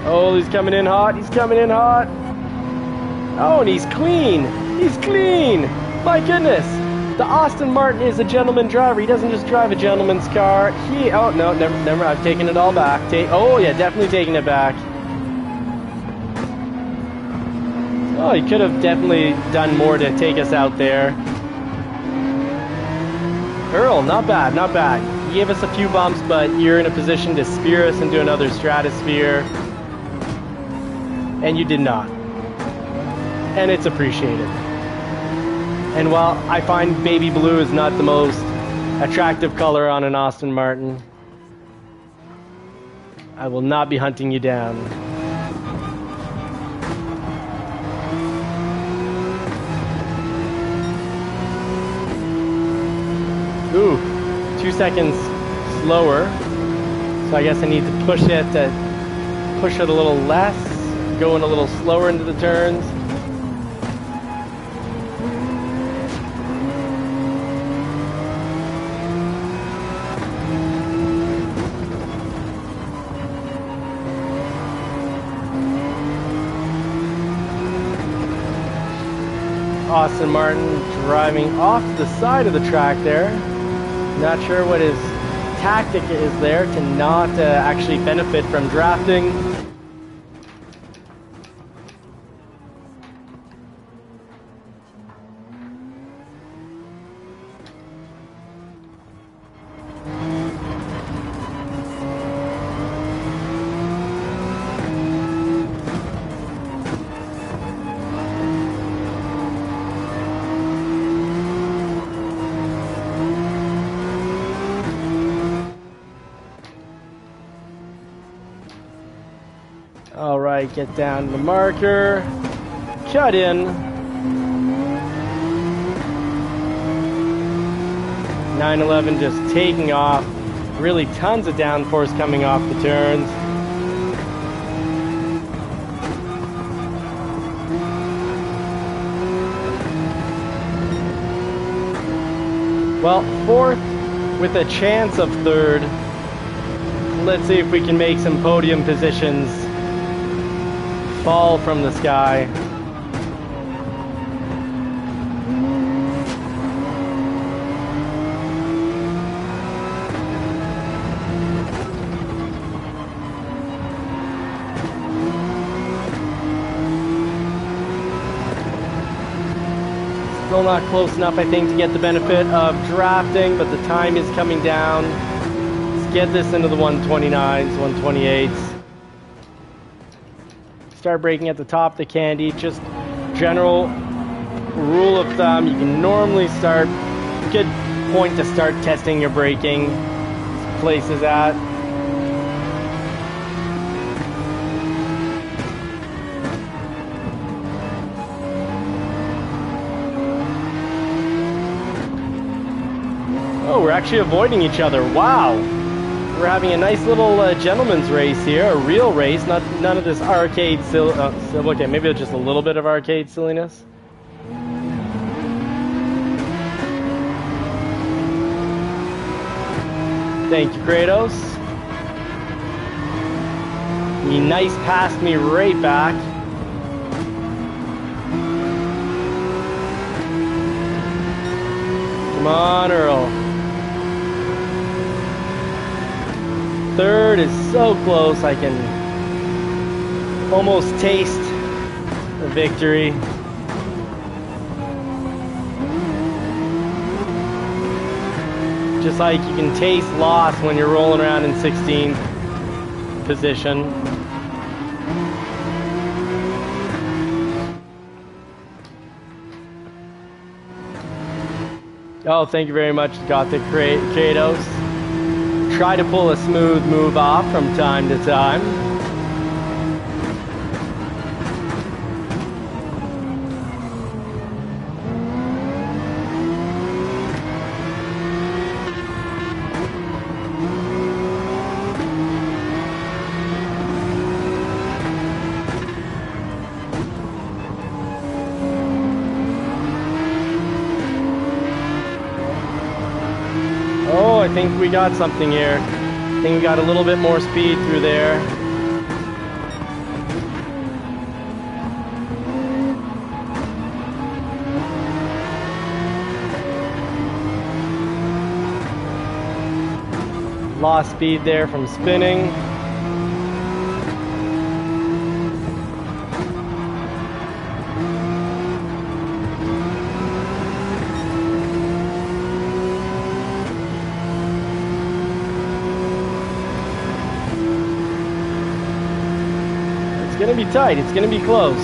Oh, he's coming in hot. He's coming in hot. Oh, and he's clean. He's clean. My goodness. The Aston Martin is a gentleman driver. He doesn't just drive a gentleman's car. Oh no, never. I've taken it all back. Oh yeah, definitely taking it back. Oh, he could have definitely done more to take us out there. Earl, not bad, not bad. He gave us a few bumps, but you're in a position to spear us into another stratosphere. And you did not. And it's appreciated. And while I find baby blue is not the most attractive color on an Aston Martin, I will not be hunting you down. Ooh, 2 seconds slower. So I guess I need to push it a little less, going a little slower into the turns. Aston Martin driving off the side of the track there. Not sure what his tactic is there to not actually benefit from drafting. Alright, get down to the marker. Cut in. 911 just taking off. Really tons of downforce coming off the turns. Well, fourth with a chance of third. Let's see if we can make some podium positions fall from the sky. Still not close enough, I think, to get the benefit of drafting, but the time is coming down. Let's get this into the 129s, 128s. Start braking at the top of the candy. Just general rule of thumb, you can normally start, good point to start testing your braking places at. Oh, we're actually avoiding each other. Wow. We're having a nice little gentleman's race here, a real race, none of this arcade okay, maybe just a little bit of arcade silliness. Thank you, Kratos. He nice passed me right back. Come on, Earl. Third is so close, I can almost taste the victory. Just like you can taste loss when you're rolling around in 16th position. Oh, thank you very much, Gothic Kratos. Try to pull a smooth move off from time to time. Oh, I think we got something here. I think we got a little bit more speed through there. Lost speed there from spinning. It's gonna be tight, it's gonna be close.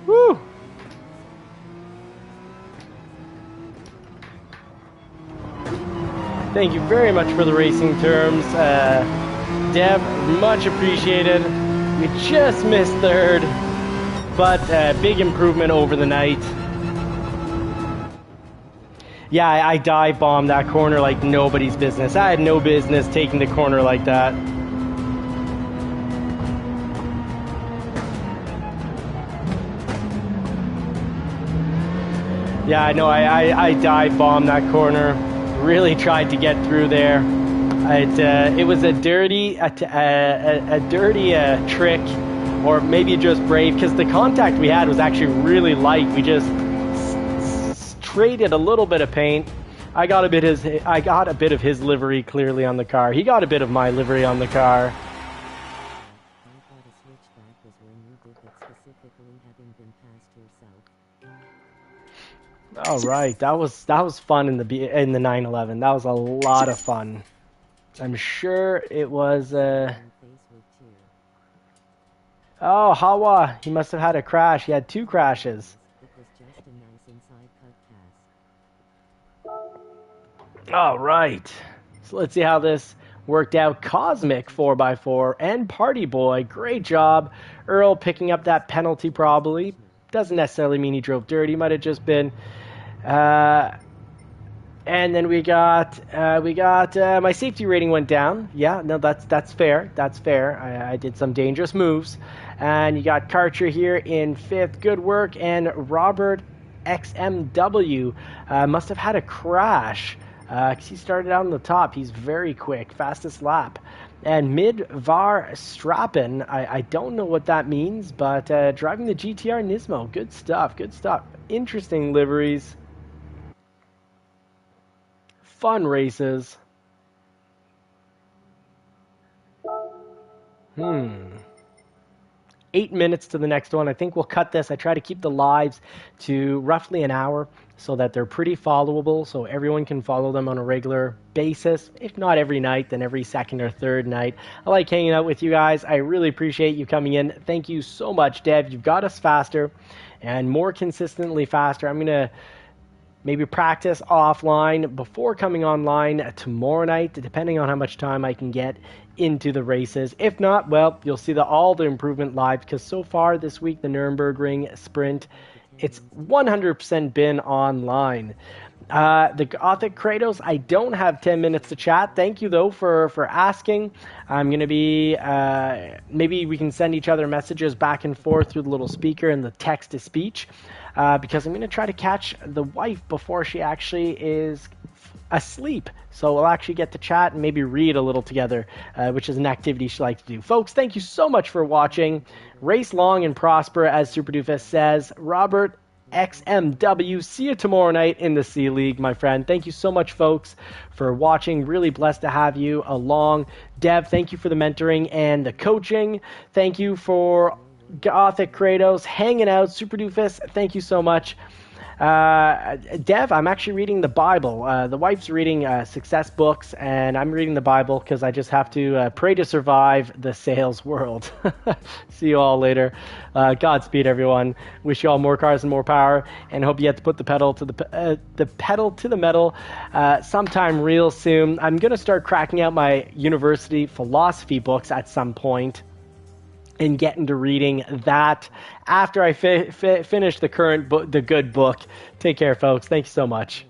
Woo! Thank you very much for the racing terms. Dev, much appreciated. We just missed third, but big improvement over the night. Yeah, I dive bombed that corner like nobody's business. I had no business taking the corner like that. Yeah, I know. I dive bombed that corner. Really tried to get through there. It was a dirty trick, or maybe just brave, because the contact we had was actually really light. We just traded a little bit of paint. I got a bit of his livery clearly on the car. He got a bit of my livery on the car. All right, that was fun in the 911. That was a lot of fun. I'm sure it was. Oh, Hawa, he must have had a crash. He had 2 crashes. All right, so let's see how this worked out. Cosmic 4x4 and Party Boy, great job. Earl picking up that penalty probably. Doesn't necessarily mean he drove dirty, might have just been. And then we got my safety rating went down. Yeah, no, that's fair. That's fair. I did some dangerous moves. And you got Karcher here in 5th. Good work. And Robert XMW must have had a crash because he started out on the top. He's very quick, fastest lap. And Mid-Var Strappen, I don't know what that means, but driving the GTR Nismo. Good stuff, good stuff. Interesting liveries. Fun races. 8 minutes to the next one. I think we'll cut this. I try to keep the lives to roughly an hour so that they're pretty followable, so everyone can follow them on a regular basis. If not every night, then every second or third night. I like hanging out with you guys. I really appreciate you coming in. Thank you so much, Dev. You've got us faster and more consistently faster. I'm going to maybe practice offline before coming online tomorrow night, depending on how much time I can get into the races. If not, well, you'll see all the improvement live, because so far this week, the Nürburgring Sprint, it's 100% been online. The Gothic Kratos, I don't have 10 minutes to chat. Thank you, though, for asking. I'm going to be, maybe we can send each other messages back and forth through the little speaker and the text-to-speech, because I'm going to try to catch the wife before she actually is asleep. So we'll actually get to chat and maybe read a little together, which is an activity she likes to do. Folks, thank you so much for watching. Race long and prosper, as Super Doofus says. Robert XMW, see you tomorrow night in the C League, my friend. Thank you so much, folks, for watching. Really blessed to have you along. Dev, thank you for the mentoring and the coaching. Thank you for Gothic Kratos hanging out. Super Doofus, thank you so much. Dev, I'm actually reading the Bible. The wife's reading success books, and I'm reading the Bible because I just have to pray to survive the sales world. See you all later. Godspeed, everyone. Wish you all more cars and more power, and hope you get to put the pedal to the metal sometime real soon. I'm gonna start cracking out my university philosophy books at some point and get into reading that after I finish the current book, the good book. Take care, folks. Thank you so much.